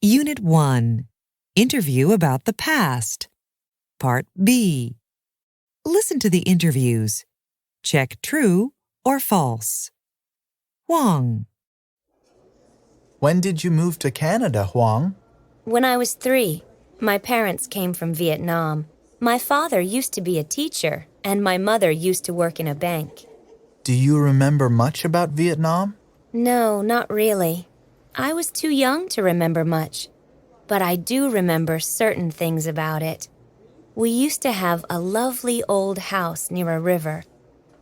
Unit 1. Interview about the past. Part B. Listen to the interviews. Check true or false. Huang. When did you move to Canada, Huang? When I was 3, my parents came from Vietnam. My father used to be a teacher, and my mother used to work in a bank. Do you remember much about Vietnam? No, not really. I was too young to remember much, but I do remember certain things about it. We used to have a lovely old house near a river.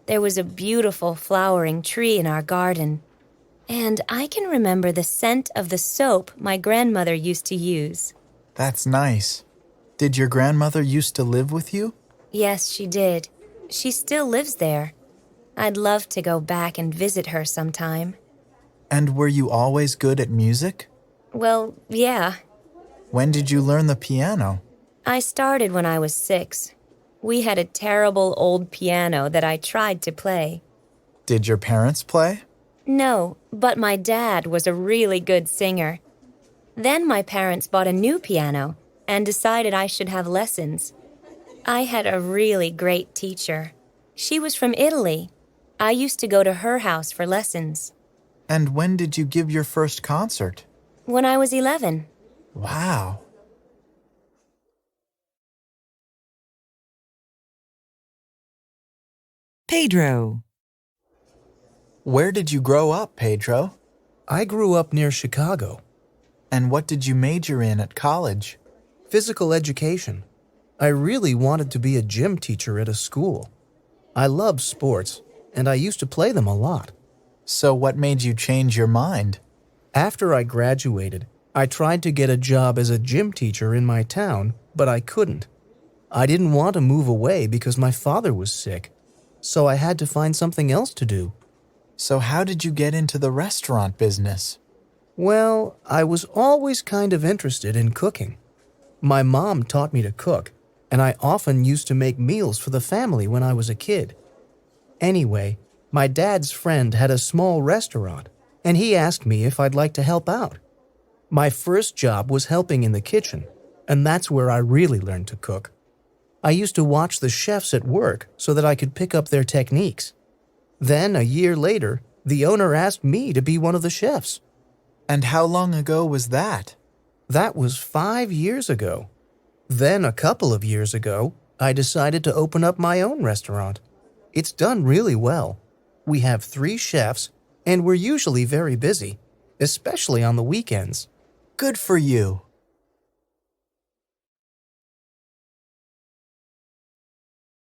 There was a beautiful flowering tree in our garden, and I can remember the scent of the soap my grandmother used to use. That's nice. Did your grandmother used to live with you? Yes, she did. She still lives there. I'd love to go back and visit her sometime. And were you always good at music? Well, yeah. When did you learn the piano? I started when I was 6. We had a terrible old piano that I tried to play. Did your parents play? No, but my dad was a really good singer. Then my parents bought a new piano and decided I should have lessons. I had a really great teacher. She was from Italy. I used to go to her house for lessons. And when did you give your first concert? When I was 11. Wow. Pedro. Where did you grow up, Pedro? I grew up near Chicago. And what did you major in at college? Physical education. I really wanted to be a gym teacher at a school. I love sports, and I used to play them a lot. So what made you change your mind? After I graduated, I tried to get a job as a gym teacher in my town, but I couldn't. I didn't want to move away because my father was sick, so I had to find something else to do. So how did you get into the restaurant business? Well, I was always kind of interested in cooking. My mom taught me to cook, and I often used to make meals for the family when I was a kid. Anyway, my dad's friend had a small restaurant, and he asked me if I'd like to help out. My first job was helping in the kitchen, and that's where I really learned to cook. I used to watch the chefs at work so that I could pick up their techniques. Then, a year later, the owner asked me to be one of the chefs. And how long ago was that? That was 5 years ago. Then, a couple of years ago, I decided to open up my own restaurant. It's done really well. We have 3 chefs, and we're usually very busy, especially on the weekends. Good for you.